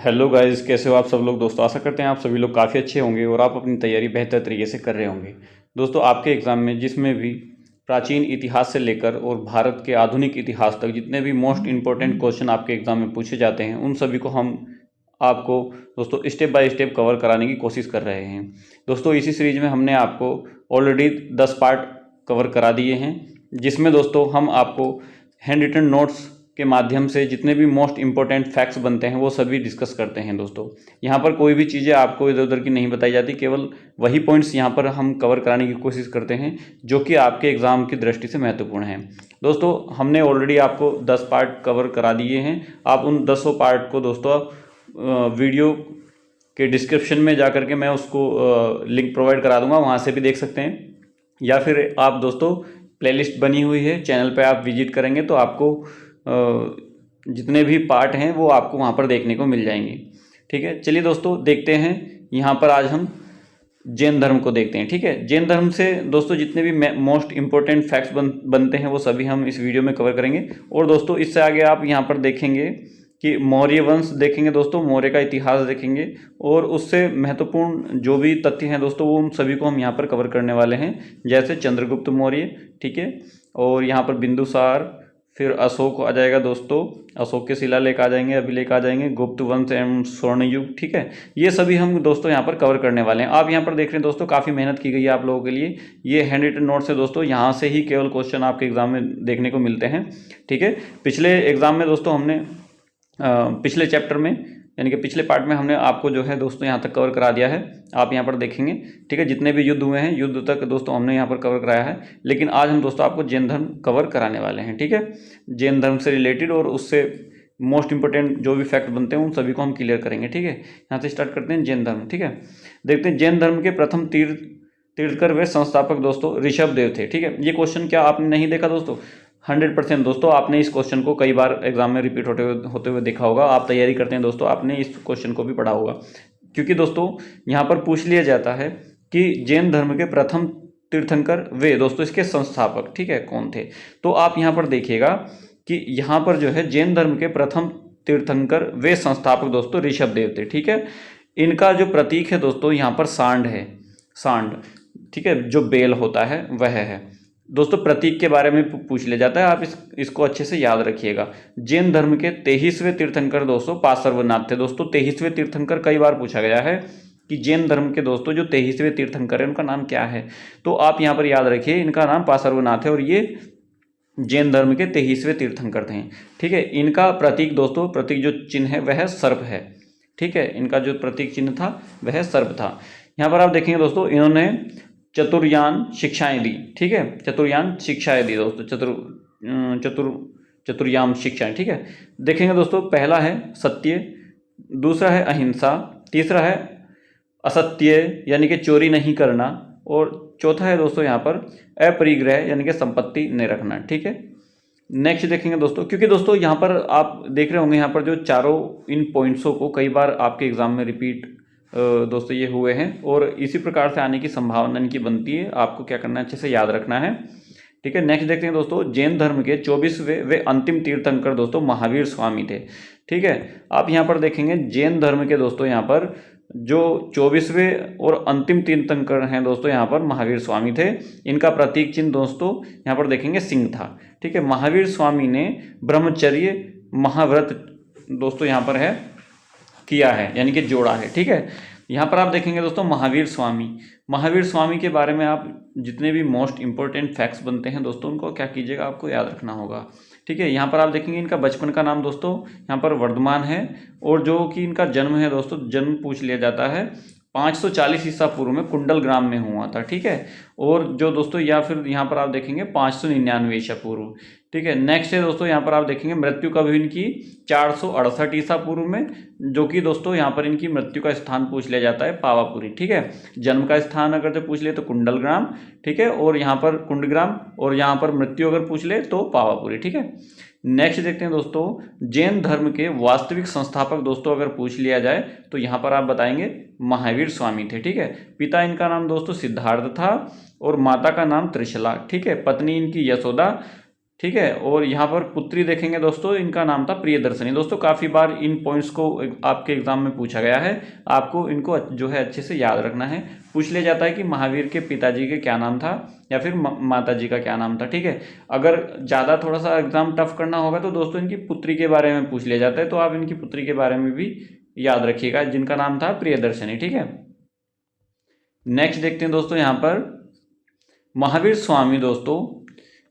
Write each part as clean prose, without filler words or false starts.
Hello guys, कैसे हो आप सब लोग। दोस्तों आशा करते हैं आप सभी लोग काफ़ी अच्छे होंगे और आप अपनी तैयारी बेहतर तरीके से कर रहे होंगे। दोस्तों आपके एग्ज़ाम में जिसमें भी प्राचीन इतिहास से लेकर और भारत के आधुनिक इतिहास तक जितने भी मोस्ट इम्पोर्टेंट क्वेश्चन आपके एग्ज़ाम में पूछे जाते हैं उन सभी को हम आपको दोस्तों स्टेप बाय स्टेप कवर कराने की कोशिश कर रहे हैं। दोस्तों इसी सीरीज में हमने आपको ऑलरेडी 10 पार्ट कवर करा दिए हैं, जिसमें दोस्तों हम आपको हैंड रिटन नोट्स के माध्यम से जितने भी मोस्ट इम्पोर्टेंट फैक्ट्स बनते हैं वो सभी डिस्कस करते हैं। दोस्तों यहाँ पर कोई भी चीज़ें आपको इधर उधर की नहीं बताई जाती, केवल वही पॉइंट्स यहाँ पर हम कवर कराने की कोशिश करते हैं जो कि आपके एग्ज़ाम की दृष्टि से महत्वपूर्ण हैं। दोस्तों हमने ऑलरेडी आपको 10 पार्ट कवर करा दिए हैं। आप उन 10 पार्ट को दोस्तों वीडियो के डिस्क्रिप्शन में जा करके मैं उसको लिंक प्रोवाइड करा दूंगा, वहाँ से भी देख सकते हैं, या फिर आप दोस्तों प्लेलिस्ट बनी हुई है चैनल पे आप विजिट करेंगे तो आपको जितने भी पार्ट हैं वो आपको वहाँ पर देखने को मिल जाएंगे। ठीक है, चलिए दोस्तों देखते हैं। यहाँ पर आज हम जैन धर्म को देखते हैं। ठीक है, जैन धर्म से दोस्तों जितने भी मोस्ट इम्पोर्टेंट फैक्ट्स बनते हैं वो सभी हम इस वीडियो में कवर करेंगे। और दोस्तों इससे आगे आप यहाँ पर देखेंगे कि मौर्य वंश देखेंगे, दोस्तों मौर्य का इतिहास देखेंगे और उससे महत्वपूर्ण जो भी तथ्य हैं दोस्तों वो उन सभी को हम यहाँ पर कवर करने वाले हैं, जैसे चंद्रगुप्त मौर्य। ठीक है, और यहाँ पर बिंदुसार, फिर अशोक आ जाएगा दोस्तों, अशोक के शिलालेख आ जाएंगे, अभिलेख आ जाएंगे, गुप्त वंश एवं स्वर्ण युग। ठीक है, ये सभी हम दोस्तों यहाँ पर कवर करने वाले हैं। आप यहाँ पर देख रहे हैं दोस्तों काफ़ी मेहनत की गई है आप लोगों के लिए। ये हैंड रिटन नोट्स है दोस्तों, यहाँ से ही केवल क्वेश्चन आपके एग्जाम में देखने को मिलते हैं। ठीक है, पिछले एग्जाम में दोस्तों हमने पिछले चैप्टर में यानी कि पिछले पार्ट में हमने आपको जो है दोस्तों यहाँ तक कवर करा दिया है, आप यहाँ पर देखेंगे। ठीक है, जितने भी युद्ध हुए हैं युद्ध तक दोस्तों हमने यहाँ पर कवर कराया है, लेकिन आज हम दोस्तों आपको जैन धर्म कवर कराने वाले हैं। ठीक है, जैन धर्म से रिलेटेड और उससे मोस्ट इंपोर्टेंट जो भी फैक्ट बनते हैं उन सभी को हम क्लियर करेंगे। ठीक है, यहाँ से स्टार्ट करते हैं जैन धर्म। ठीक है, देखते हैं जैन धर्म के प्रथम तीर्थकर वे संस्थापक दोस्तों ऋषभ देव थे। ठीक है, ये क्वेश्चन क्या आपने नहीं देखा दोस्तों? 100% दोस्तों आपने इस क्वेश्चन को कई बार एग्जाम में रिपीट होते हुए देखा होगा। आप तैयारी करते हैं दोस्तों, आपने इस क्वेश्चन को भी पढ़ा होगा, क्योंकि दोस्तों यहाँ पर पूछ लिया जाता है कि जैन धर्म के प्रथम तीर्थंकर वे दोस्तों इसके संस्थापक ठीक है कौन थे। तो आप यहाँ पर देखिएगा कि यहाँ पर जो है जैन धर्म के प्रथम तीर्थंकर वे संस्थापक दोस्तों ऋषभ देव थे। ठीक है, इनका जो प्रतीक है दोस्तों यहाँ पर सांड है, सांड। ठीक है, जो बेल होता है वह है दोस्तों। प्रतीक के बारे में पूछ लिया जाता है, आप इसको अच्छे से याद रखिएगा। जैन धर्म के 23वें तीर्थंकर दोस्तों पार्श्वनाथ थे। दोस्तों 23वें तीर्थंकर कई बार पूछा गया है कि जैन धर्म के दोस्तों जो 23वें तीर्थंकर है उनका नाम क्या है, तो आप यहाँ पर याद रखिए इनका नाम पार्श्वनाथ है और ये जैन धर्म के 23वें तीर्थंकर थे। ठीक है, इनका प्रतीक दोस्तों, प्रतीक जो चिन्ह है वह सर्प है। ठीक है, इनका जो प्रतीक चिन्ह था वह सर्प था। यहाँ पर आप देखेंगे दोस्तों इन्होंने चतुर्यान शिक्षाएं दी। ठीक है, चतुर्यान शिक्षाएं दी दोस्तों, चतुर्याम शिक्षाएं। ठीक है, देखेंगे दोस्तों पहला है सत्य, दूसरा है अहिंसा, तीसरा है असत्य यानी कि चोरी नहीं करना, और चौथा है दोस्तों यहाँ पर अपरिग्रह यानी कि संपत्ति नहीं रखना। ठीक है, नेक्स्ट देखेंगे दोस्तों, क्योंकि दोस्तों यहाँ पर आप देख रहे होंगे यहाँ पर जो चारों इन पॉइंट्सों को कई बार आपके एग्जाम में रिपीट दोस्तों ये हुए हैं और इसी प्रकार से आने की संभावना इनकी बनती है। आपको क्या करना है, अच्छे से याद रखना है। ठीक है, नेक्स्ट देखते हैं दोस्तों जैन धर्म के 24वें वे अंतिम तीर्थंकर दोस्तों महावीर स्वामी थे। ठीक है, आप यहाँ पर देखेंगे जैन धर्म के दोस्तों यहाँ पर जो 24वें और अंतिम तीर्थंकर हैं दोस्तों यहाँ पर महावीर स्वामी थे। इनका प्रतीक चिन्ह दोस्तों यहाँ पर देखेंगे सिंह था। ठीक है, महावीर स्वामी ने ब्रह्मचर्य महाव्रत दोस्तों यहाँ पर है किया है यानी कि जोड़ा है। ठीक है, यहाँ पर आप देखेंगे दोस्तों महावीर स्वामी के बारे में आप जितने भी मोस्ट इंपॉर्टेंट फैक्ट्स बनते हैं दोस्तों उनको क्या कीजिएगा, आपको याद रखना होगा। ठीक है, यहाँ पर आप देखेंगे इनका बचपन का नाम दोस्तों यहाँ पर वर्धमान है, और जो कि इनका जन्म है दोस्तों, जन्म पूछ लिया जाता है 540 ईसा पूर्व में कुंडल ग्राम में हुआ था। ठीक है, और जो दोस्तों या फिर यहाँ पर आप देखेंगे 599 ईसा पूर्व। ठीक है, नेक्स्ट है दोस्तों यहाँ पर आप देखेंगे मृत्यु कब हुई इनकी 468 ईसा पूर्व में, जो कि दोस्तों यहाँ पर इनकी मृत्यु का स्थान पूछ लिया जाता है पावापुरी। ठीक है, जन्म का स्थान अगर जो पूछ ले तो कुंडल ग्राम, ठीक है, और यहाँ पर कुंडग्राम, और यहाँ पर मृत्यु अगर पूछ ले तो पावापुरी। ठीक है, नेक्स्ट देखते हैं दोस्तों जैन धर्म के वास्तविक संस्थापक दोस्तों अगर पूछ लिया जाए तो यहाँ पर आप बताएंगे महावीर स्वामी थे। ठीक है, पिता इनका नाम दोस्तों सिद्धार्थ था और माता का नाम त्रिशला। ठीक है, पत्नी इनकी यशोदा, ठीक है। और यहाँ पर पुत्री देखेंगे दोस्तों, इनका नाम था प्रियदर्शनी। दोस्तों काफ़ी बार इन पॉइंट्स को आपके एग्जाम में पूछा गया है, आपको इनको जो है अच्छे से याद रखना है। पूछ लिया जाता है कि महावीर के पिताजी के क्या नाम था या फिर माता जी का क्या नाम था, ठीक है। अगर ज़्यादा थोड़ा सा एग्जाम टफ करना होगा तो दोस्तों इनकी पुत्री के बारे में पूछ लिया जाता है, तो आप इनकी पुत्री के बारे में भी याद रखिएगा, जिनका नाम था प्रियदर्शनी, ठीक है। नेक्स्ट देखते हैं दोस्तों यहाँ पर महावीर स्वामी। दोस्तों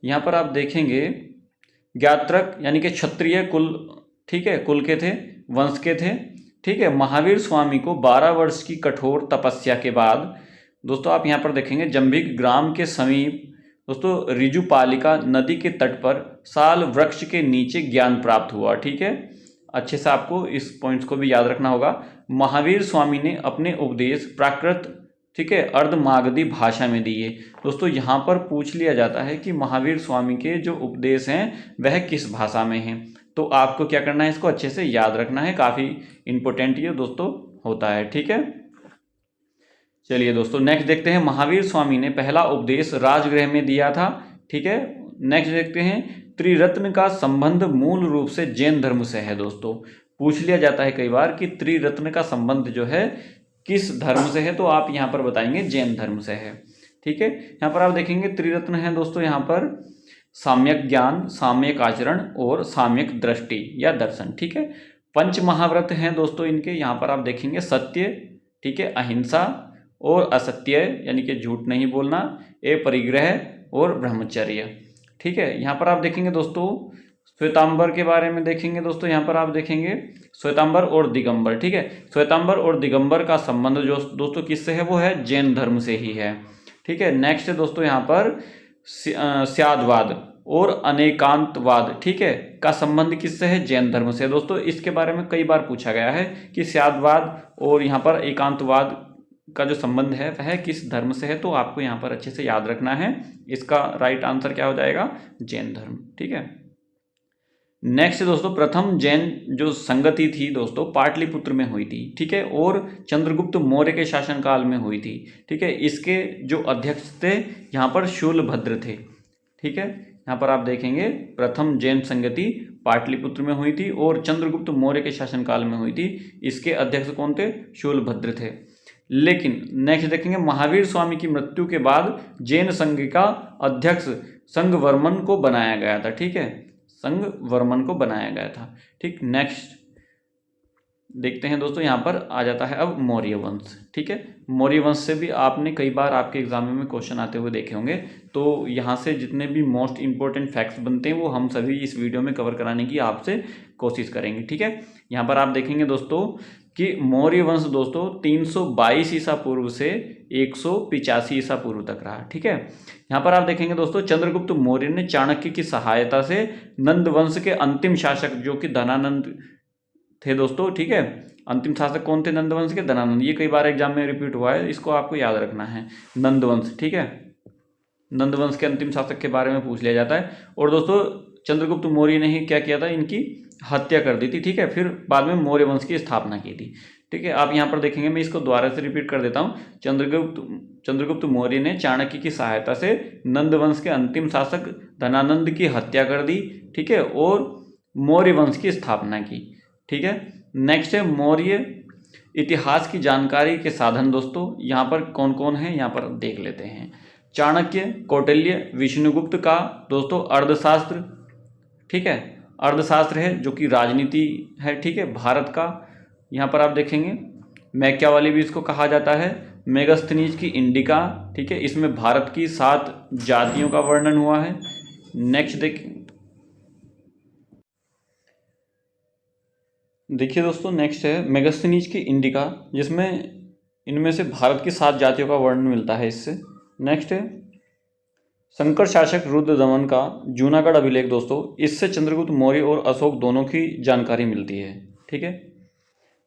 यहाँ पर आप देखेंगे ज्ञात्रक यानी कि क्षत्रिय कुल, ठीक है, कुल के थे, वंश के थे, ठीक है। महावीर स्वामी को 12 वर्ष की कठोर तपस्या के बाद दोस्तों आप यहाँ पर देखेंगे जंभिक ग्राम के समीप दोस्तों रिजुपालिका नदी के तट पर साल वृक्ष के नीचे ज्ञान प्राप्त हुआ, ठीक है। अच्छे से आपको इस पॉइंट्स को भी याद रखना होगा। महावीर स्वामी ने अपने उपदेश प्राकृत, ठीक है, अर्धमागधी भाषा में दिए। दोस्तों यहाँ पर पूछ लिया जाता है कि महावीर स्वामी के जो उपदेश हैं वह किस भाषा में हैं, तो आपको क्या करना है, इसको अच्छे से याद रखना है, काफ़ी इंपॉर्टेंट ये दोस्तों होता है, ठीक है। चलिए दोस्तों नेक्स्ट देखते हैं महावीर स्वामी ने पहला उपदेश राजगृह में दिया था, ठीक है। नेक्स्ट देखते हैं त्रिरत्न का संबंध मूल रूप से जैन धर्म से है। दोस्तों पूछ लिया जाता है कई बार कि त्रिरत्न का संबंध जो है किस धर्म से है, तो आप यहाँ पर बताएंगे जैन धर्म से है, ठीक है। यहाँ पर आप देखेंगे त्रिरत्न है दोस्तों, यहाँ पर साम्यक ज्ञान, साम्यक आचरण और साम्यक दृष्टि या दर्शन, ठीक है। पंच महाव्रत हैं दोस्तों इनके, यहाँ पर आप देखेंगे सत्य, ठीक है, अहिंसा और असत्य यानी कि झूठ नहीं बोलना, अपरिग्रह और ब्रह्मचर्य, ठीक है। यहाँ पर आप देखेंगे दोस्तों श्वेतांबर के बारे में देखेंगे दोस्तों, यहाँ पर आप देखेंगे श्वेतांबर और दिगंबर, ठीक है। श्वेतांबर और दिगंबर का संबंध जो दोस्तों किससे है, वो है जैन धर्म से ही है, ठीक है। नेक्स्ट है दोस्तों यहाँ पर स्यादवाद और अनेकांतवाद, ठीक है, का संबंध किससे है, जैन धर्म से। दोस्तों इसके बारे में कई बार पूछा गया है कि स्यादवाद और यहाँ पर एकांतवाद का जो संबंध है वह किस धर्म से है, तो आपको यहाँ पर अच्छे से याद रखना है। इसका राइट आंसर क्या हो जाएगा, जैन धर्म, ठीक है। नेक्स्ट दोस्तों प्रथम जैन जो संगति थी दोस्तों पाटलिपुत्र में हुई थी, ठीक है, और चंद्रगुप्त मौर्य के शासनकाल में हुई थी, ठीक है। इसके जो अध्यक्ष थे यहाँ पर शूलभद्र थे, ठीक है। यहाँ पर आप देखेंगे प्रथम जैन संगति पाटलिपुत्र में हुई थी और चंद्रगुप्त मौर्य के शासनकाल में हुई थी। इसके अध्यक्ष कौन थे, शूलभद्र थे। लेकिन नेक्स्ट देखेंगे महावीर स्वामी की मृत्यु के बाद जैन संघ का अध्यक्ष संघवर्मन को बनाया गया था, ठीक है, संघवर्मन को बनाया गया था, ठीक। नेक्स्ट देखते हैं दोस्तों, यहाँ पर आ जाता है अब मौर्य वंश, ठीक है। मौर्य वंश से भी आपने कई बार आपके एग्जाम में क्वेश्चन आते हुए देखे होंगे, तो यहाँ से जितने भी मोस्ट इंपॉर्टेंट फैक्ट्स बनते हैं वो हम सभी इस वीडियो में कवर कराने की आपसे कोशिश करेंगे, ठीक है। यहाँ पर आप देखेंगे दोस्तों कि मौर्य वंश दोस्तों 322 ईसा पूर्व से 185 ईसा पूर्व तक रहा, ठीक है। यहाँ पर आप देखेंगे दोस्तों चंद्रगुप्त मौर्य ने चाणक्य की सहायता से नंद वंश के अंतिम शासक जो कि धनानंद थे दोस्तों, ठीक है। अंतिम शासक कौन थे, नंद वंश के धनानंद। ये कई बार एग्जाम में रिपीट हुआ है, इसको आपको याद रखना है, नंद वंश, ठीक है। नंद वंश के अंतिम शासक के बारे में पूछ लिया जाता है। और दोस्तों चंद्रगुप्त मौर्य ने ही क्या किया था, इनकी हत्या कर दी थी, ठीक है। फिर बाद में मौर्य वंश की स्थापना की थी, ठीक है। आप यहाँ पर देखेंगे, मैं इसको दोबारा से रिपीट कर देता हूँ। चंद्रगुप्त मौर्य ने चाणक्य की सहायता से नंद वंश के अंतिम शासक धनानंद की हत्या कर दी, ठीक है, और मौर्य वंश की स्थापना की, ठीक है। नेक्स्ट है मौर्य इतिहास की जानकारी के साधन। दोस्तों यहाँ पर कौन कौन है, यहाँ पर देख लेते हैं। चाणक्य, कौटिल्य, विष्णुगुप्त का दोस्तों अर्थशास्त्र, ठीक है, अर्थशास्त्र है जो कि राजनीति है, ठीक है, भारत का। यहाँ पर आप देखेंगे मैकियावेली भी इसको कहा जाता है। मेगास्थनीज की इंडिका, ठीक है, इसमें भारत की 7 जातियों का वर्णन हुआ है। नेक्स्ट देखिए दोस्तों, नेक्स्ट है मेगास्थनीज की इंडिका, जिसमें इनमें से भारत की 7 जातियों का वर्णन मिलता है इससे। नेक्स्ट है शंकर शासक रुद्रदमन का जूनागढ़ अभिलेख। दोस्तों इससे चंद्रगुप्त मौर्य और अशोक दोनों की जानकारी मिलती है, ठीक है।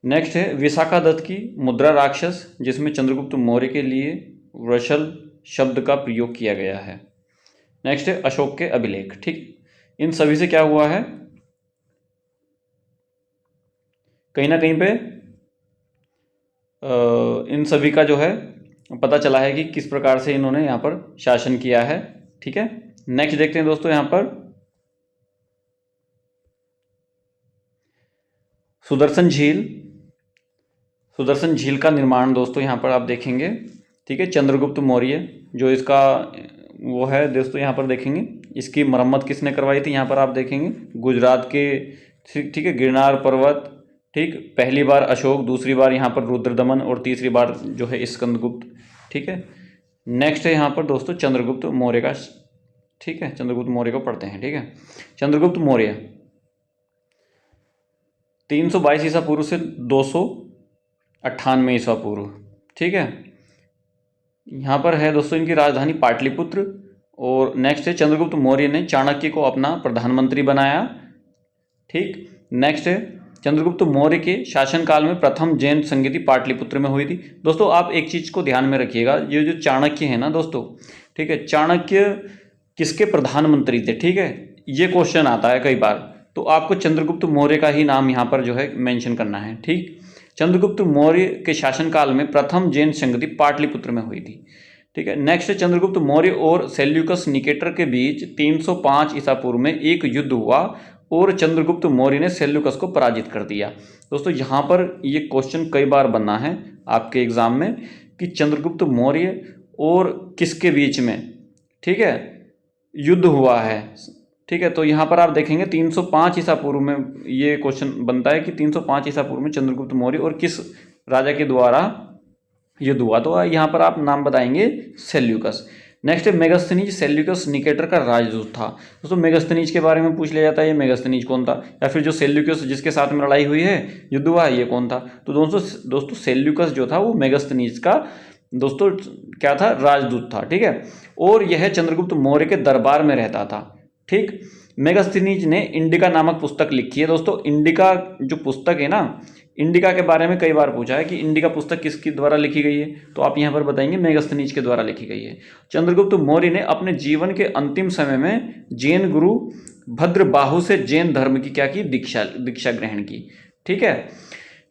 नेक्स्ट है विशाखादत्त की मुद्रा राक्षस, जिसमें चंद्रगुप्त मौर्य के लिए वृषल शब्द का प्रयोग किया गया है। नेक्स्ट है अशोक के अभिलेख, ठीक। इन सभी से क्या हुआ है, कहीं ना कहीं पे इन सभी का जो है पता चला है कि किस प्रकार से इन्होंने यहाँ पर शासन किया है, ठीक है। नेक्स्ट देखते हैं दोस्तों, यहाँ पर सुदर्शन झील, सुदर्शन झील का निर्माण दोस्तों यहाँ पर आप देखेंगे, ठीक है, चंद्रगुप्त मौर्य जो इसका वो है दोस्तों, यहाँ पर देखेंगे इसकी मरम्मत किसने करवाई थी, यहाँ पर आप देखेंगे गुजरात के, ठीक है, गिरनार पर्वत, ठीक, पहली बार अशोक, दूसरी बार यहाँ पर रुद्रदमन और तीसरी बार जो है स्कंदगुप्त, ठीक है। नेक्स्ट है यहाँ पर दोस्तों चंद्रगुप्त मौर्य का, ठीक है, चंद्रगुप्त मौर्य को पढ़ते हैं, ठीक है। चंद्रगुप्त मौर्य 322 ईसा पूर्व से 298 ईसा पूर्व, ठीक है। यहाँ पर है दोस्तों इनकी राजधानी पाटलिपुत्र। और नेक्स्ट है चंद्रगुप्त मौर्य ने चाणक्य को अपना प्रधानमंत्री बनाया, ठीक। नेक्स्ट है चंद्रगुप्त मौर्य के शासनकाल में प्रथम जैन संगीति पाटलिपुत्र में हुई थी। दोस्तों आप एक चीज़ को ध्यान में रखिएगा, ये जो चाणक्य है ना दोस्तों, ठीक है, चाणक्य किसके प्रधानमंत्री थे, ठीक है, ये क्वेश्चन आता है कई बार, तो आपको चंद्रगुप्त मौर्य का ही नाम यहाँ पर जो है मेंशन करना है, ठीक। चंद्रगुप्त मौर्य के शासनकाल में प्रथम जैन संगति पाटलिपुत्र में हुई थी, ठीक है। नेक्स्ट चंद्रगुप्त मौर्य और सेल्यूकस निकेटर के बीच 305 ईसा पूर्व में एक युद्ध हुआ और चंद्रगुप्त मौर्य ने सेल्यूकस को पराजित कर दिया। दोस्तों यहाँ पर ये क्वेश्चन कई बार बना है आपके एग्जाम में कि चंद्रगुप्त मौर्य और किसके बीच में, ठीक है, युद्ध हुआ है, ठीक है। तो यहाँ पर आप देखेंगे 305 ईसा पूर्व में ये क्वेश्चन बनता है कि 305 ईसा पूर्व में चंद्रगुप्त मौर्य और किस राजा के द्वारा युद्ध हुआ, तो यहाँ पर आप नाम बताएंगे सेल्यूकस। नेक्स्ट है मेगास्थनीज सेल्यूकस निकेटर का राजदूत था। दोस्तों मेगास्थनीज के बारे में पूछ लिया जाता है, ये मेगास्थनीज कौन था, या फिर जो सेल्यूकस जिसके साथ में लड़ाई हुई है, युद्ध हुआ है, ये कौन था। तो दोस्तों सेल्यूकस जो था वो मेगास्थनीज का दोस्तों क्या था, राजदूत था, ठीक है। और यह चंद्रगुप्त मौर्य के दरबार में रहता था, ठीक। मेगास्थनीज ने इंडिका नामक पुस्तक लिखी है। दोस्तों इंडिका जो पुस्तक है ना, इंडिका के बारे में कई बार पूछा है कि इंडिका पुस्तक किसके द्वारा लिखी गई है, तो आप यहाँ पर बताएंगे मेगास्थनीज के द्वारा लिखी गई है। चंद्रगुप्त मौर्य ने अपने जीवन के अंतिम समय में जैन गुरु भद्रबाहु से जैन धर्म की क्या की, दीक्षा ग्रहण की, ठीक है।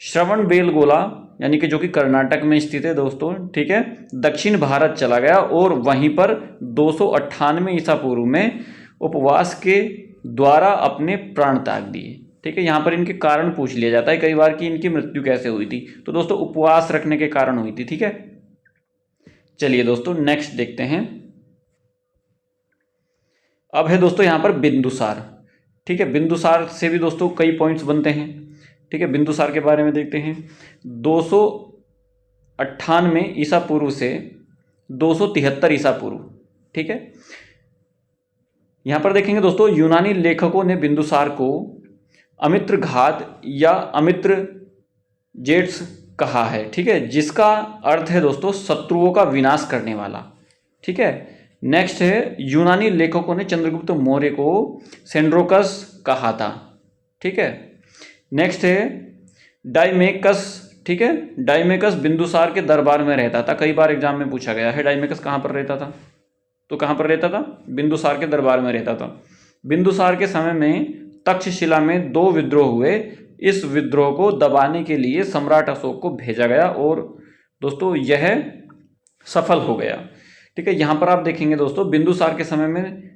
श्रवण बेलगोला यानी कि जो कि कर्नाटक में स्थित है दोस्तों, ठीक है, दक्षिण भारत चला गया और वहीं पर 298 ईसा पूर्व में उपवास के द्वारा अपने प्राण त्याग दिए, ठीक है। यहाँ पर इनके कारण पूछ लिया जाता है कई बार कि इनकी मृत्यु कैसे हुई थी, तो दोस्तों उपवास रखने के कारण हुई थी, ठीक है। चलिए दोस्तों नेक्स्ट देखते हैं। अब है दोस्तों यहाँ पर बिंदुसार, ठीक है। बिंदुसार से भी दोस्तों कई पॉइंट्स बनते हैं, ठीक है। बिंदुसार के बारे में देखते हैं। 298 ईसा पूर्व से 273 ईसा पूर्व, ठीक है। यहाँ पर देखेंगे दोस्तों यूनानी लेखकों ने बिंदुसार को अमित्र घात या अमित्र जेट्स कहा है, ठीक है, जिसका अर्थ है दोस्तों शत्रुओं का विनाश करने वाला, ठीक है। नेक्स्ट है यूनानी लेखकों ने चंद्रगुप्त मौर्य को सेंड्रोकस कहा था, ठीक है। नेक्स्ट है डाइमेकस, ठीक है। डाइमेकस बिंदुसार के दरबार में रहता था, कई बार एग्जाम में पूछा गया है डाइमेकस कहाँ पर रहता था, तो कहाँ पर रहता था, बिंदुसार के दरबार में रहता था। बिंदुसार के समय में तक्षशिला में 2 विद्रोह हुए, इस विद्रोह को दबाने के लिए सम्राट अशोक को भेजा गया और दोस्तों यह सफल हो गया, ठीक है। यहाँ पर आप देखेंगे दोस्तों बिंदुसार के समय में,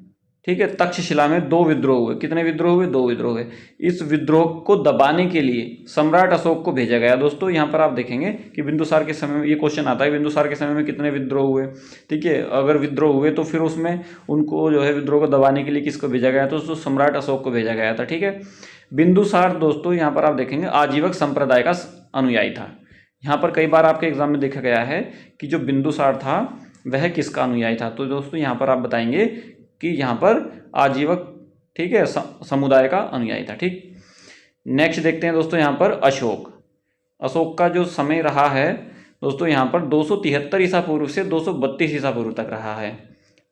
ठीक है, तक्षशिला में 2 विद्रोह हुए, कितने विद्रोह हुए, 2 विद्रोह हुए। इस विद्रोह को दबाने के लिए सम्राट अशोक को भेजा गया। दोस्तों यहाँ पर आप देखेंगे कि बिंदुसार के समय में ये क्वेश्चन आता है, बिंदुसार के समय में कितने विद्रोह हुए, ठीक है। अगर विद्रोह हुए तो फिर उसमें उनको जो है विद्रोह को दबाने के लिए किसको भेजा गया, तो सम्राट अशोक को भेजा गया था, ठीक है। बिंदुसार दोस्तों यहाँ पर आप देखेंगे आजीवक संप्रदाय का अनुयायी था। यहाँ पर कई बार आपके एग्जाम में देखा गया है कि जो बिंदुसार था वह किसका अनुयायी था, तो दोस्तों यहाँ पर आप बताएंगे कि यहाँ पर आजीवक, ठीक है, समुदाय का अनुयायी था, ठीक। नेक्स्ट देखते हैं दोस्तों यहाँ पर अशोक का जो समय रहा है दोस्तों यहाँ पर 273 ईसा पूर्व से 232 ईसा पूर्व तक रहा है,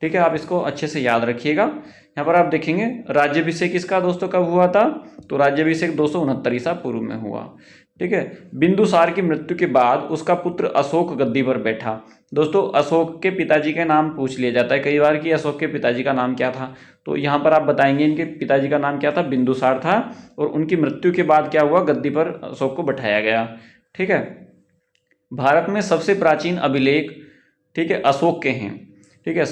ठीक है। आप इसको अच्छे से याद रखिएगा। यहाँ पर आप देखेंगे राज्याभिषेक इसका दोस्तों कब हुआ था, तो राज्याभिषेक 269 ईसा पूर्व में हुआ, ठीक है। बिंदुसार की मृत्यु के बाद उसका पुत्र अशोक गद्दी पर बैठा। दोस्तों अशोक के पिताजी का नाम पूछ लिया जाता है कई बार कि अशोक के पिताजी का नाम क्या था, तो यहाँ पर आप बताएंगे इनके पिताजी का नाम क्या था, बिंदुसार था, और उनकी मृत्यु के बाद क्या हुआ, गद्दी पर अशोक को बैठाया गया, ठीक है। भारत में सबसे प्राचीन अभिलेख, ठीक है, अशोक के हैं, ठीक है।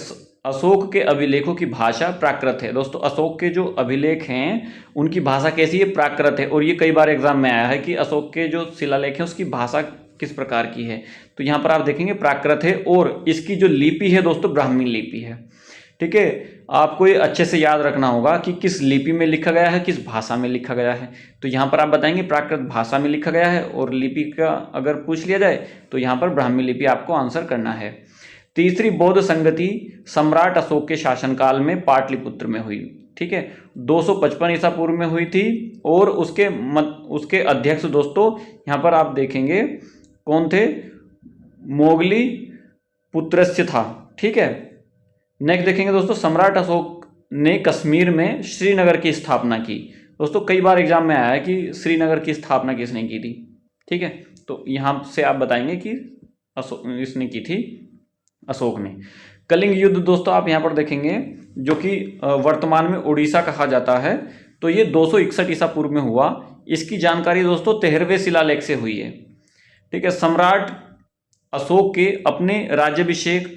अशोक के अभिलेखों की भाषा प्राकृत है। दोस्तों अशोक के जो अभिलेख हैं उनकी भाषा कैसी है? प्राकृत है। और ये कई बार एग्जाम में आया है कि अशोक के जो शिलालेख है उसकी भाषा किस प्रकार की है, तो यहाँ पर आप देखेंगे प्राकृत है। और इसकी जो लिपि है दोस्तों ब्राह्मी लिपि है। ठीक है, आपको ये अच्छे से याद रखना होगा कि किस लिपि में लिखा गया है, किस भाषा में लिखा गया है। तो यहाँ पर आप बताएंगे प्राकृत भाषा में लिखा गया है, और लिपि का अगर पूछ लिया जाए तो यहाँ पर ब्राह्मी लिपि आपको आंसर करना है। तीसरी बौद्ध संगति सम्राट अशोक के शासनकाल में पाटलिपुत्र में हुई। ठीक है, 255 ईसा पूर्व में हुई थी। और उसके अध्यक्ष दोस्तों यहाँ पर आप देखेंगे कौन थे? मोगली पुत्रस्य था। ठीक है, नेक्स्ट देखेंगे दोस्तों, सम्राट अशोक ने कश्मीर में श्रीनगर की स्थापना की। दोस्तों कई बार एग्जाम में आया है कि श्रीनगर की स्थापना किसने की थी। ठीक है, तो यहाँ से आप बताएंगे कि इसने की थी अशोक ने। कलिंग युद्ध दोस्तों आप यहाँ पर देखेंगे जो कि वर्तमान में उड़ीसा कहा जाता है, तो ये 261 ईसा पूर्व में हुआ। इसकी जानकारी दोस्तों 13वें शिलालेख से हुई है। ठीक है, सम्राट अशोक के अपने राज्याभिषेक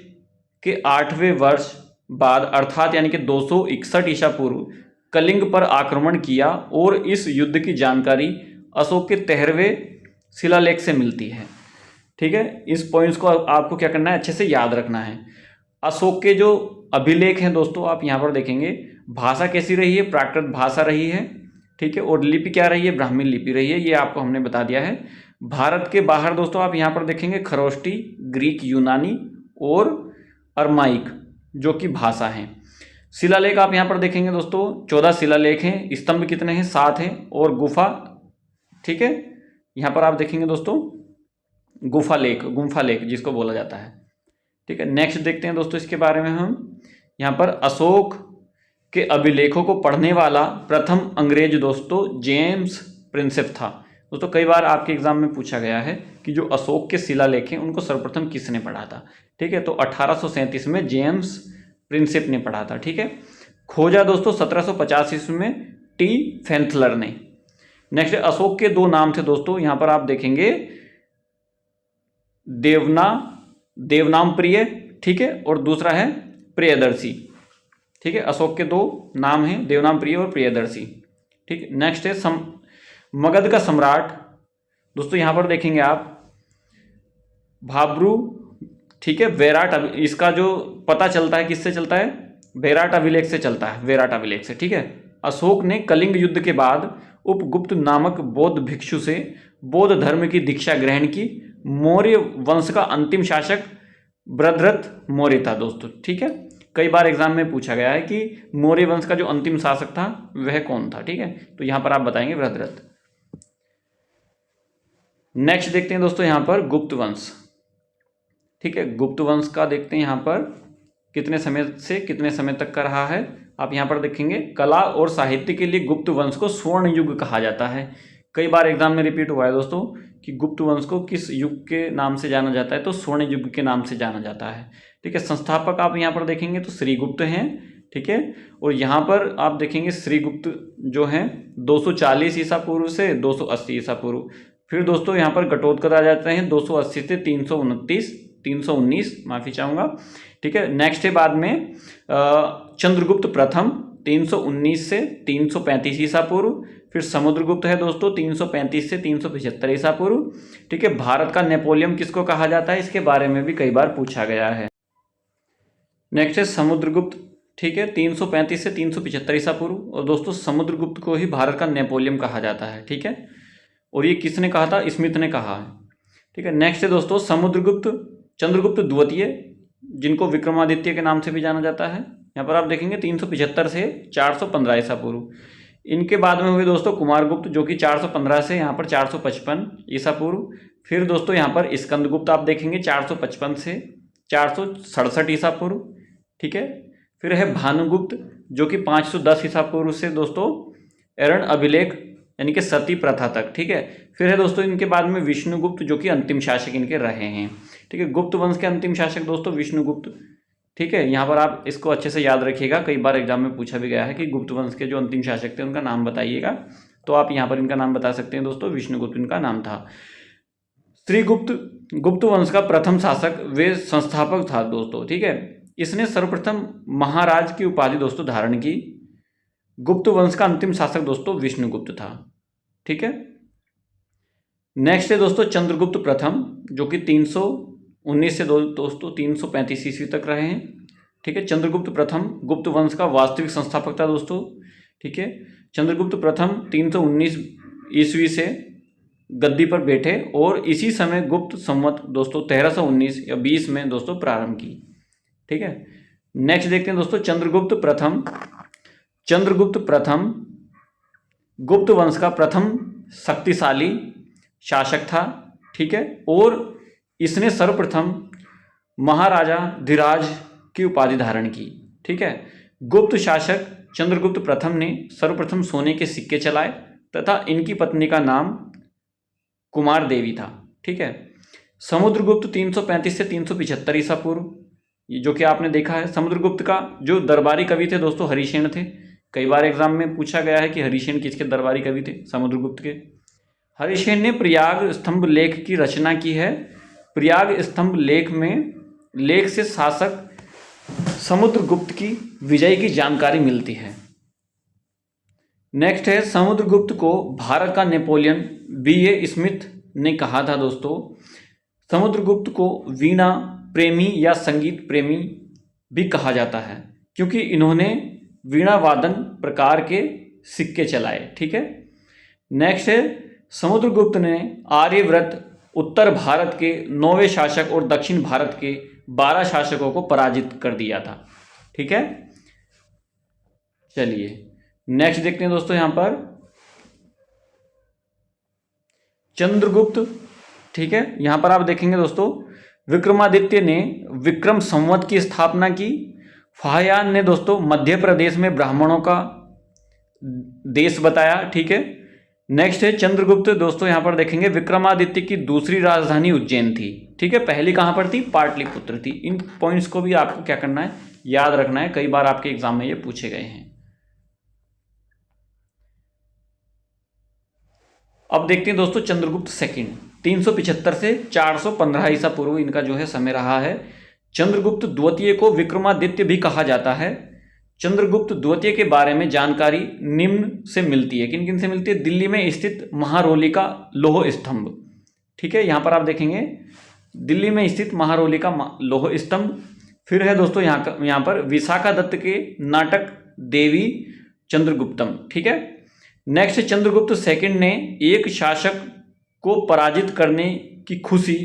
के 8वें वर्ष बाद अर्थात यानी कि 261 ईसा पूर्व कलिंग पर आक्रमण किया। और इस युद्ध की जानकारी अशोक के 13वें शिलालेख से मिलती है। ठीक है, इस पॉइंट्स को आपको क्या करना है? अच्छे से याद रखना है। अशोक के जो अभिलेख हैं दोस्तों आप यहाँ पर देखेंगे भाषा कैसी रही है? प्राकृत भाषा रही है। ठीक है, और लिपि क्या रही है? ब्राह्मी लिपि रही है। ये आपको हमने बता दिया है। भारत के बाहर दोस्तों आप यहाँ पर देखेंगे खरोष्टी, ग्रीक, यूनानी और अरमाइक जो कि भाषा हैं। शिलालेख आप यहाँ पर देखेंगे दोस्तों 14 शिलालेख हैं। स्तंभ कितने हैं? 7 हैं। और गुफा, ठीक है, यहाँ पर आप देखेंगे दोस्तों गुम्फा लेख जिसको बोला जाता है। ठीक है, नेक्स्ट देखते हैं दोस्तों इसके बारे में हम। यहाँ पर अशोक के अभिलेखों को पढ़ने वाला प्रथम अंग्रेज दोस्तों जेम्स प्रिंसेप था। दोस्तों कई बार आपके एग्जाम में पूछा गया है कि जो अशोक के शिलालेख हैं उनको सर्वप्रथम किसने पढ़ा था। ठीक है, तो 1837 में जेम्स प्रिंसेप ने पढ़ा था। ठीक है, खोजा दोस्तों 1750 ईस्वी में टी फेंथलर ने। नेक्स्ट अशोक के 2 नाम थे दोस्तों, यहाँ पर आप देखेंगे देवनाम प्रिय, ठीक है, और दूसरा है प्रियदर्शी। ठीक है, अशोक के 2 नाम हैं, देवनाम प्रिय और प्रियदर्शी। ठीक है, नेक्स्ट है मगध का सम्राट दोस्तों यहाँ पर देखेंगे आप भाब्रू। ठीक है, वैराट, इसका जो पता चलता है किससे चलता है? वैराट अभिलेख से चलता है, वैराट अभिलेख से। ठीक है, अशोक ने कलिंग युद्ध के बाद उपगुप्त नामक बौद्ध भिक्षु से बौद्ध धर्म की दीक्षा ग्रहण की। मौर्य वंश का अंतिम शासक भद्रथ मौर्य था दोस्तों। ठीक है, कई बार एग्जाम में पूछा गया है कि मौर्य वंश का जो अंतिम शासक था वह कौन था। ठीक है, तो यहां पर आप बताएंगे भद्रथ। नेक्स्ट देखते हैं दोस्तों यहाँ पर गुप्त वंश। ठीक है, गुप्त वंश का देखते हैं यहाँ पर कितने समय से कितने समय तक का रहा है। आप यहाँ पर देखेंगे कला और साहित्य के लिए गुप्त वंश को स्वर्ण युग कहा जाता है। कई बार एग्जाम में रिपीट हुआ है दोस्तों कि गुप्त वंश को किस युग के नाम से जाना जाता है, तो स्वर्ण युग के नाम से जाना जाता है। ठीक है, संस्थापक आप यहाँ पर देखेंगे तो श्रीगुप्त हैं। ठीक है, और यहाँ पर आप देखेंगे श्रीगुप्त जो हैं 240 ईसा पूर्व से 280 ईसा पूर्व। फिर दोस्तों यहाँ पर घटोत्कच आ जाते हैं 280 से 319, माफी चाहूँगा। ठीक है, नेक्स्ट है बाद में चंद्रगुप्त प्रथम 319 से 335 ईसा पूर्व। फिर समुद्रगुप्त है दोस्तों 335 से 375 ईसा पूर्व। ठीक है, भारत का नेपोलियन किसको कहा जाता है? इसके बारे में भी कई बार पूछा गया है। नेक्स्ट है समुद्रगुप्त। ठीक है, 335 से 375 ईसा पूर्व। और दोस्तों समुद्रगुप्त को ही भारत का नेपोलियन कहा जाता है। ठीक है, और ये किसने कहा था? स्मिथ ने कहा है। ठीक है, नेक्स्ट है दोस्तों चंद्रगुप्त द्वितीय, जिनको विक्रमादित्य के नाम से भी जाना जाता है। यहाँ पर आप देखेंगे 375 से 415 ईसा पूर्व। इनके बाद में हुए दोस्तों कुमारगुप्त जो कि 415 से यहाँ पर 455 ईसा पूर्व। फिर दोस्तों यहाँ पर स्कंदगुप्त आप देखेंगे 455 से 467 ईसा पूर्व। ठीक है, फिर है भानुगुप्त जो कि 510 ईसा पूर्व से दोस्तों एरन अभिलेख यानी कि सती प्रथा तक। ठीक है, फिर है दोस्तों इनके बाद में विष्णुगुप्त जो कि अंतिम शासक इनके रहे हैं। ठीक है, गुप्त वंश के अंतिम शासक दोस्तों विष्णुगुप्त। ठीक है, यहाँ पर आप इसको अच्छे से याद रखिएगा, कई बार एग्जाम में पूछा भी गया है कि गुप्त वंश के जो अंतिम शासक थे उनका नाम बताइएगा। तो आप यहाँ पर इनका नाम बता सकते हैं दोस्तों, विष्णुगुप्त इनका नाम था। श्रीगुप्त गुप्त वंश का प्रथम शासक वे संस्थापक था दोस्तों। ठीक है, इसने सर्वप्रथम महाराज की उपाधि दोस्तों धारण की। गुप्त वंश का अंतिम शासक दोस्तों विष्णुगुप्त था। ठीक है। नेक्स्ट है दोस्तों चंद्रगुप्त प्रथम, जो कि 319 से दोस्तों 335 ईस्वी तक रहे हैं। ठीक है। चंद्रगुप्त प्रथम गुप्त वंश का वास्तविक संस्थापक था दोस्तों। ठीक है। चंद्रगुप्त प्रथम 319 ईस्वी से गद्दी पर बैठे और इसी समय गुप्त संवत दोस्तों 1319 या 20 में दोस्तों प्रारंभ की। ठीक है। नेक्स्ट देखते हैं दोस्तों चंद्रगुप्त प्रथम। चंद्रगुप्त प्रथम गुप्त वंश का प्रथम शक्तिशाली शासक था। ठीक है। और इसने सर्वप्रथम महाराजा धीराज की उपाधि धारण की। ठीक है। गुप्त शासक चंद्रगुप्त प्रथम ने सर्वप्रथम सोने के सिक्के चलाए तथा इनकी पत्नी का नाम कुमार देवी था। ठीक है। समुद्रगुप्त 335 से 375 ईसा पूर्व, जो कि आपने देखा है। समुद्रगुप्त का जो दरबारी कवि थे दोस्तों हरिसेन थे। कई बार एग्जाम में पूछा गया है कि हरिसेन किसके दरबारी कवि थे? समुद्रगुप्त के। हरिसेन ने प्रयाग स्तंभ लेख की रचना की है। प्रयाग स्तंभ लेख में लेख से शासक समुद्रगुप्त की विजय की जानकारी मिलती है। नेक्स्ट है समुद्रगुप्त को भारत का नेपोलियन B.A. स्मिथ ने कहा था दोस्तों। समुद्रगुप्त को वीणा प्रेमी या संगीत प्रेमी भी कहा जाता है, क्योंकि इन्होंने वीणा वादन प्रकार के सिक्के चलाए। ठीक है। नेक्स्ट है समुद्रगुप्त ने आर्यव्रत, उत्तर भारत के 9वें शासक और दक्षिण भारत के 12 शासकों को पराजित कर दिया था। ठीक है। चलिए नेक्स्ट देखते हैं दोस्तों यहां पर चंद्रगुप्त। ठीक है। यहां पर आप देखेंगे दोस्तों विक्रमादित्य ने विक्रम संवत की स्थापना की। फाहियान ने दोस्तों मध्य प्रदेश में ब्राह्मणों का देश बताया। ठीक है। नेक्स्ट है चंद्रगुप्त दोस्तों यहां पर देखेंगे विक्रमादित्य की दूसरी राजधानी उज्जैन थी। ठीक है। पहली कहां पर थी? पाटलिपुत्र थी। इन पॉइंट्स को भी आपको क्या करना है? याद रखना है। कई बार आपके एग्जाम में ये पूछे गए हैं। अब देखते हैं दोस्तों चंद्रगुप्त सेकंड। 375 से 415 ईसा पूर्व इनका जो है समय रहा है। चंद्रगुप्त द्वितीय को विक्रमादित्य भी कहा जाता है। चंद्रगुप्त द्वितीय के बारे में जानकारी निम्न से मिलती है। किन किन से मिलती है? दिल्ली में स्थित महारोली का लौह स्तंभ। ठीक है। यहां पर आप देखेंगे दिल्ली में स्थित महारोली का लौह स्तंभ। फिर है दोस्तों यहां पर विशाखा दत्त के नाटक देवी चंद्रगुप्तम। ठीक है। नेक्स्ट चंद्रगुप्त सेकंड ने एक शासक को पराजित करने की खुशी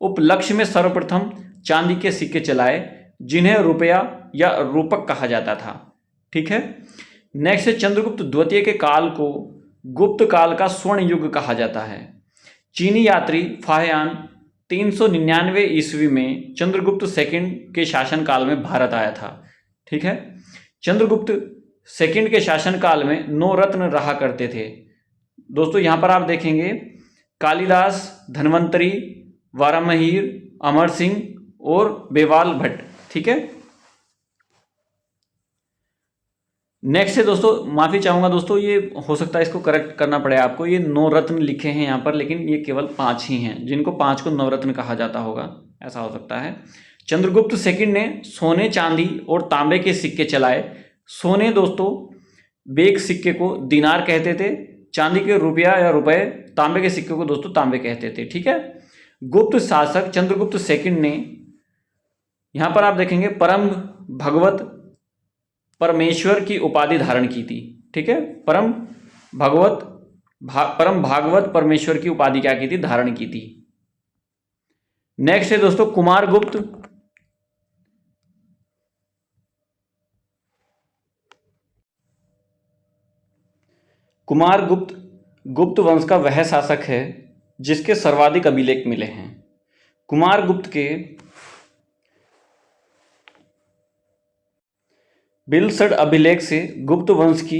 उपलक्ष्य में सर्वप्रथम चांदी के सिक्के चलाए, जिन्हें रुपया या रूपक कहा जाता था। ठीक है। नेक्स्ट चंद्रगुप्त द्वितीय के काल को गुप्त काल का स्वर्ण युग कहा जाता है। चीनी यात्री फाहियान 399 ईस्वी में चंद्रगुप्त सेकंड के शासनकाल में भारत आया था। ठीक है। चंद्रगुप्त सेकंड के शासनकाल में 9 रत्न रहा करते थे दोस्तों। यहां पर आप देखेंगे कालिदास, धन्वंतरी, वारामहीर, अमर सिंह और बेवाल भट्ट। ठीक है। नेक्स्ट है दोस्तों, माफी चाहूंगा दोस्तों, ये हो सकता है इसको करेक्ट करना पड़े आपको। ये 9 रत्न लिखे हैं यहां पर, लेकिन ये केवल 5 ही हैं, जिनको 5 को नवरत्न कहा जाता होगा, ऐसा हो सकता है। चंद्रगुप्त सेकंड ने सोने, चांदी और तांबे के सिक्के चलाए। सोने दोस्तों बेग सिक्के को दिनार कहते थे, चांदी के रुपया या रुपए, तांबे के सिक्के को दोस्तों तांबे कहते थे। ठीक है। गुप्त शासक चंद्रगुप्त सेकंड ने, यहां पर आप देखेंगे, परम भगवत परमेश्वर की उपाधि धारण की थी। ठीक है। परम भागवत परमेश्वर की उपाधि क्या की थी? धारण की थी। नेक्स्ट है दोस्तों कुमारगुप्त। कुमारगुप्त गुप्त वंश का वह शासक है जिसके सर्वाधिक अभिलेख मिले हैं। कुमारगुप्त के बिलसड अभिलेख से गुप्त वंश की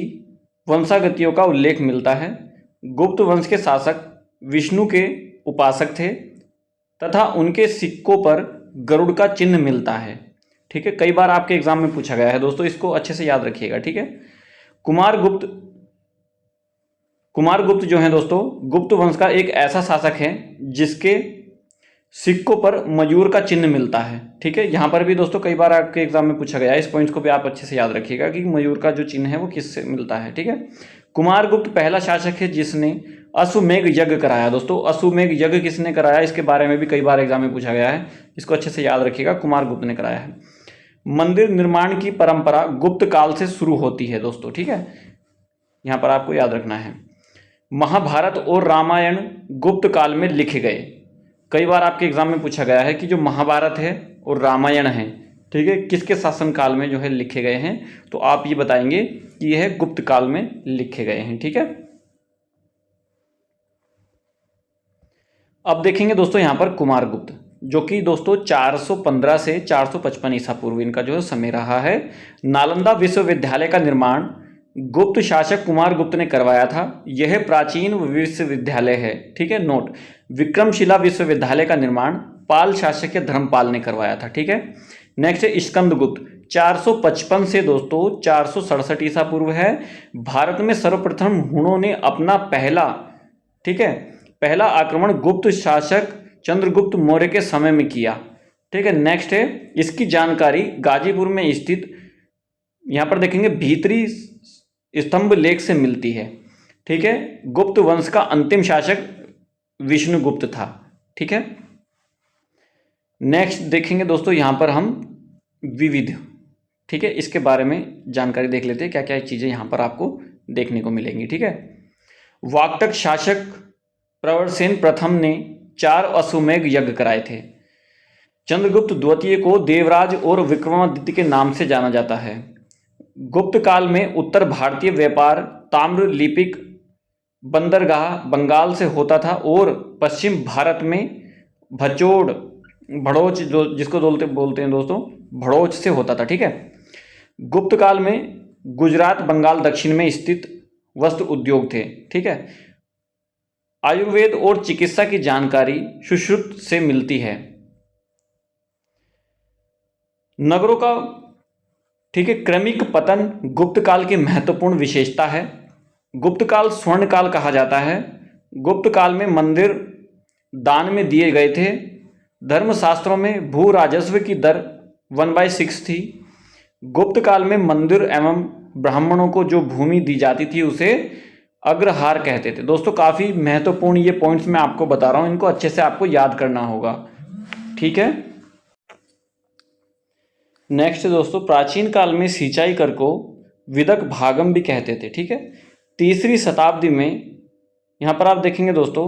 वंशागतियों का उल्लेख मिलता है। गुप्त वंश के शासक विष्णु के उपासक थे तथा उनके सिक्कों पर गरुड़ का चिन्ह मिलता है। ठीक है। कई बार आपके एग्जाम में पूछा गया है दोस्तों, इसको अच्छे से याद रखिएगा। ठीक है। कुमारगुप्त जो है दोस्तों गुप्त वंश का एक ऐसा शासक है जिसके सिक्कों पर मयूर का चिन्ह मिलता है। ठीक है, यहाँ पर भी दोस्तों कई बार आपके एग्जाम में पूछा गया है, इस पॉइंट्स को भी आप अच्छे से याद रखिएगा कि मयूर का जो चिन्ह है वो किससे मिलता है। ठीक है, कुमारगुप्त पहला शासक है जिसने अश्वमेध यज्ञ कराया। दोस्तों अश्वमेध यज्ञ किसने कराया, इसके बारे में भी कई बार एग्जाम में पूछा गया है, इसको अच्छे से याद रखिएगा, कुमारगुप्त ने कराया है। मंदिर निर्माण की परंपरा गुप्त काल से शुरू होती है दोस्तों। ठीक है, यहाँ पर आपको याद रखना है। महाभारत और रामायण गुप्त काल में लिखे गए। कई बार आपके एग्जाम में पूछा गया है कि जो महाभारत है और रामायण है, ठीक है, किसके शासन काल में जो है लिखे गए हैं, तो आप ये बताएंगे कि यह गुप्त काल में लिखे गए हैं। ठीक है, अब देखेंगे दोस्तों यहाँ पर कुमारगुप्त, जो कि दोस्तों 415 से 455 ईसा पूर्व इनका जो है समय रहा है। नालंदा विश्वविद्यालय का निर्माण गुप्त शासक कुमारगुप्त ने करवाया था। यह प्राचीन विश्वविद्यालय है। ठीक है, नोट, विक्रमशिला विश्वविद्यालय का निर्माण पाल शासक धर्मपाल ने करवाया था। ठीक है, नेक्स्ट है स्कंदगुप्त, 455 से दोस्तों 467 ईसा पूर्व है। भारत में सर्वप्रथम हुणों ने अपना पहला, ठीक है, पहला आक्रमण गुप्त शासक चंद्रगुप्त मौर्य के समय में किया। ठीक है, नेक्स्ट है, इसकी जानकारी गाजीपुर में स्थित, यहां पर देखेंगे, भीतरी स्तंभ लेख से मिलती है। ठीक है, गुप्त वंश का अंतिम शासक विष्णुगुप्त था। ठीक है, नेक्स्ट देखेंगे दोस्तों यहां पर हम विविध, ठीक है, इसके बारे में जानकारी देख लेते हैं, क्या क्या चीजें यहां पर आपको देखने को मिलेंगी। ठीक है, वाक्टक शासक प्रवरसेन प्रथम ने 4 अश्वमेध यज्ञ कराए थे। चंद्रगुप्त द्वितीय को देवराज और विक्रमादित्य के नाम से जाना जाता है। गुप्त काल में उत्तर भारतीय व्यापार ताम्र लिपिक बंदरगाह बंगाल से होता था और पश्चिम भारत में भचोड़ भड़ोच, जो जिसको बोलते हैं दोस्तों भड़ोच से होता था। ठीक है, गुप्त काल में गुजरात बंगाल दक्षिण में स्थित वस्त्र उद्योग थे। ठीक है, आयुर्वेद और चिकित्सा की जानकारी सुश्रुत से मिलती है। नगरों का, ठीक है, क्रमिक पतन गुप्त काल की महत्वपूर्ण विशेषता है। गुप्त काल स्वर्ण काल कहा जाता है। गुप्त काल में मंदिर दान में दिए गए थे। धर्मशास्त्रों में भू राजस्व की दर 1/6 थी। गुप्त काल में मंदिर एवं ब्राह्मणों को जो भूमि दी जाती थी उसे अग्रहार कहते थे। दोस्तों काफी महत्वपूर्ण ये पॉइंट्स मैं आपको बता रहा हूं, इनको अच्छे से आपको याद करना होगा। ठीक है, नेक्स्ट दोस्तों, प्राचीन काल में सिंचाई कर को विदक भागम भी कहते थे। ठीक है, 3री शताब्दी में यहाँ पर आप देखेंगे दोस्तों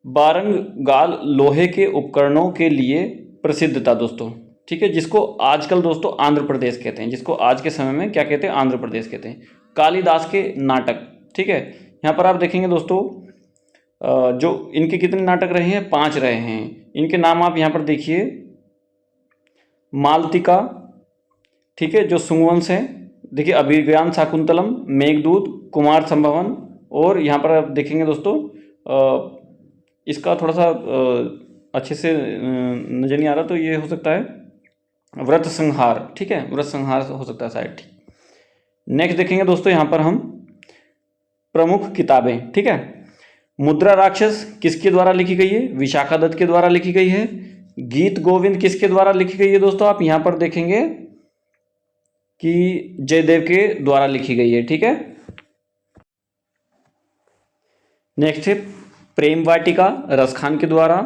बारंगाल लोहे के उपकरणों के लिए प्रसिद्ध था दोस्तों। ठीक है, जिसको आजकल दोस्तों आंध्र प्रदेश कहते हैं, जिसको आज के समय में क्या कहते हैं, आंध्र प्रदेश कहते हैं। कालिदास के नाटक, ठीक है, यहाँ पर आप देखेंगे दोस्तों जो इनके कितने नाटक रहे हैं, 5 रहे हैं। इनके नाम आप यहाँ पर देखिए, मालतिका, ठीक है, जो सुंगवंश है, देखिए अभिज्ञान शाकुंतलम, मेघदूत, कुमार संभवन, और यहाँ पर आप देखेंगे दोस्तों इसका थोड़ा सा अच्छे से नजर नहीं आ रहा, तो ये हो सकता है व्रत संहार। ठीक है, व्रत संहार हो सकता है शायद। नेक्स्ट देखेंगे दोस्तों यहाँ पर हम प्रमुख किताबें। ठीक है, मुद्रा राक्षस किसके द्वारा लिखी गई है, विशाखा दत्त के द्वारा लिखी गई है। गीत गोविंद किसके द्वारा लिखी गई है दोस्तों, आप यहाँ पर देखेंगे कि जयदेव के द्वारा लिखी गई है। ठीक है, नेक्स्ट है प्रेम वाटिका रसखान के द्वारा।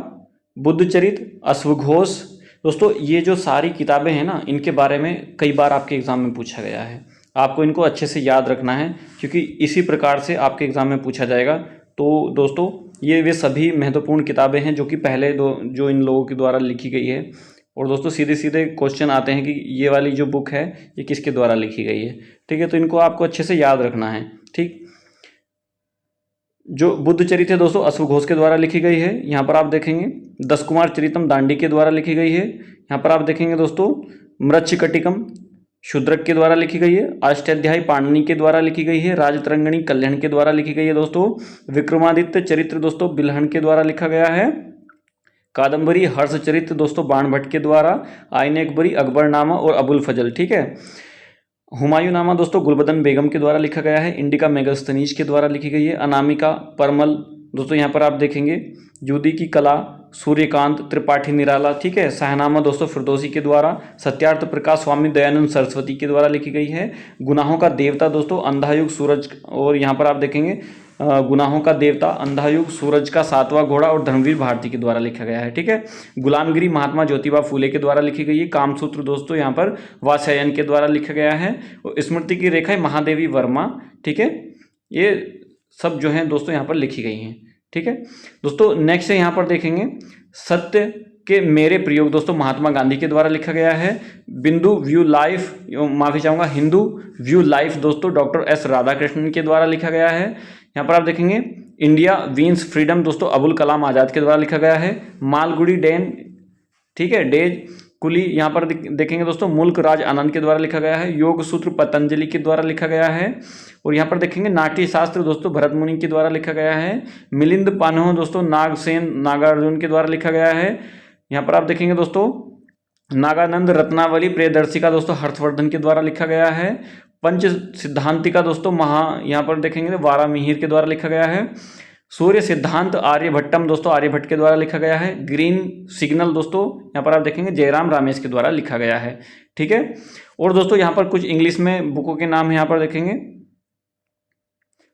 बुद्धचरित, अश्वघोष। दोस्तों ये जो सारी किताबें हैं ना, इनके बारे में कई बार आपके एग्जाम में पूछा गया है, आपको इनको अच्छे से याद रखना है, क्योंकि इसी प्रकार से आपके एग्जाम में पूछा जाएगा। तो दोस्तों ये वे सभी महत्वपूर्ण किताबें हैं जो कि पहले जो इन लोगों के द्वारा लिखी गई है। और दोस्तों सीधे सीधे क्वेश्चन आते हैं कि ये वाली जो बुक है ये किसके द्वारा लिखी गई है। ठीक है, तो इनको आपको अच्छे से याद रखना है। ठीक, जो बुद्धचरित है दोस्तों अश्वघोष के द्वारा लिखी गई है। यहाँ पर आप देखेंगे 10 कुमार चरितम दांडी के द्वारा लिखी गई है। यहाँ पर आप देखेंगे दोस्तों मृच्छकटिकम शूद्रक के द्वारा लिखी गई है। अष्टाध्यायी पाणिनि के द्वारा लिखी गई है। राजतरंगिणी कल्याण के द्वारा लिखी गई है दोस्तों। विक्रमादित्य चरित्र दोस्तों बिल्हण के द्वारा लिखा गया है। कादम्बरी हर्ष चरित्र दोस्तों बाण भट्ट के द्वारा। आईन अकबरी अकबरनामा और अबुल फजल। ठीक है, हुमायूं नामा दोस्तों गुलबदन बेगम के द्वारा लिखा गया है। इंडिका मेगास्थनीज के द्वारा लिखी गई है। अनामिका परमल दोस्तों यहाँ पर आप देखेंगे। जूदी की कला सूर्यकांत त्रिपाठी निराला, ठीक है। शाहनामा दोस्तों फिरदौसी के द्वारा। सत्यार्थ प्रकाश स्वामी दयानंद सरस्वती के द्वारा लिखी गई है। गुनाहों का देवता दोस्तों अंधायुग सूरज, और यहाँ पर आप देखेंगे गुनाहों का देवता, अंधायुग, सूरज का सातवां घोड़ा और धर्मवीर भारती के द्वारा लिखा गया है, ठीक है। गुलामगिरी महात्मा ज्योतिबा फूले के द्वारा लिखी गई है। कामसूत्र दोस्तों यहाँ पर वात्स्यायन के द्वारा लिखा गया है। और स्मृति की रेखा महादेवी वर्मा, ठीक है। ये सब जो है दोस्तों यहाँ पर लिखी गई हैं, ठीक है दोस्तों। नेक्स्ट है यहाँ पर देखेंगे सत्य के मेरे प्रयोग दोस्तों महात्मा गांधी के द्वारा लिखा गया है। बिंदु व्यू लाइफ, माफी चाहूँगा, हिंदू व्यू लाइफ दोस्तों डॉक्टर एस राधाकृष्णन के द्वारा लिखा गया है। यहाँ पर आप देखेंगे इंडिया वीन्स फ्रीडम दोस्तों अबुल कलाम आज़ाद के द्वारा लिखा गया है। मालगुडी डैन, ठीक है, डेज कुली, यहाँ पर देखेंगे दोस्तों मुल्क राज आनंद के द्वारा लिखा गया है। योग सूत्र पतंजलि के द्वारा लिखा गया है। और यहाँ पर देखेंगे नाट्य शास्त्र दोस्तों भरत मुनि के द्वारा लिखा गया है। मिलिंद पान्हो दोस्तों नागसेन नागार्जुन के द्वारा लिखा गया है। यहाँ पर आप देखेंगे दोस्तों नागानंद रत्नावली प्रियदर्शिका दोस्तों हर्षवर्धन के द्वारा लिखा गया है। पंच सिद्धांतिका दोस्तों यहाँ पर देखेंगे वारामिहिर के द्वारा लिखा गया है। सूर्य सिद्धांत आर्यभट्टम दोस्तों आर्यभट्ट के द्वारा लिखा गया है। ग्रीन सिग्नल दोस्तों यहाँ पर आप देखेंगे जयराम रामेश के द्वारा लिखा गया है, ठीक है। और दोस्तों यहाँ पर कुछ इंग्लिश में बुकों के नाम यहाँ पर देखेंगे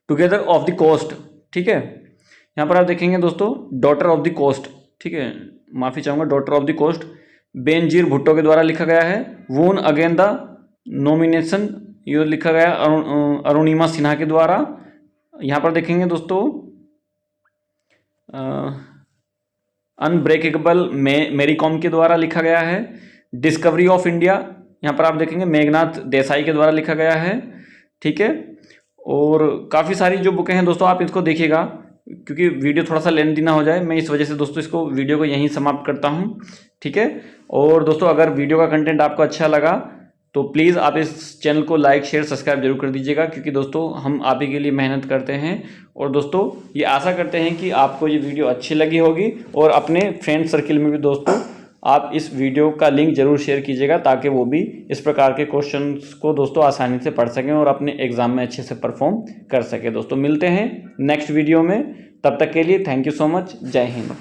टुगेदर ऑफ द कोस्ट, ठीक है। यहाँ पर आप देखेंगे दोस्तों डॉटर ऑफ द कोस्ट, ठीक है, माफी चाहूँगा, daughter of the coast Benazir Bhutto के द्वारा लिखा गया है। वोन अगेन द नॉमिनेशन ये लिखा गया अरुणिमा सिन्हा के द्वारा। यहाँ पर देखेंगे दोस्तों अनब्रेकेबल मेरी कॉम के द्वारा लिखा गया है। डिस्कवरी ऑफ इंडिया यहाँ पर आप देखेंगे मेघनाथ देसाई के द्वारा लिखा गया है, ठीक है। और काफ़ी सारी जो बुकें हैं दोस्तों आप इसको देखिएगा, क्योंकि वीडियो थोड़ा सा लेंथी ना हो जाए, मैं इस वजह से दोस्तों इसको वीडियो को यहीं समाप्त करता हूँ, ठीक है। और दोस्तों अगर वीडियो का कंटेंट आपको अच्छा लगा तो प्लीज़ आप इस चैनल को लाइक शेयर सब्सक्राइब जरूर कर दीजिएगा, क्योंकि दोस्तों हम आप ही के लिए मेहनत करते हैं। और दोस्तों ये आशा करते हैं कि आपको ये वीडियो अच्छी लगी होगी, और अपने फ्रेंड सर्किल में भी दोस्तों आप इस वीडियो का लिंक जरूर शेयर कीजिएगा, ताकि वो भी इस प्रकार के क्वेश्चंस को दोस्तों आसानी से पढ़ सकें और अपने एग्जाम में अच्छे से परफॉर्म कर सकें। दोस्तों मिलते हैं नेक्स्ट वीडियो में, तब तक के लिए थैंक यू सो मच, जय हिंद।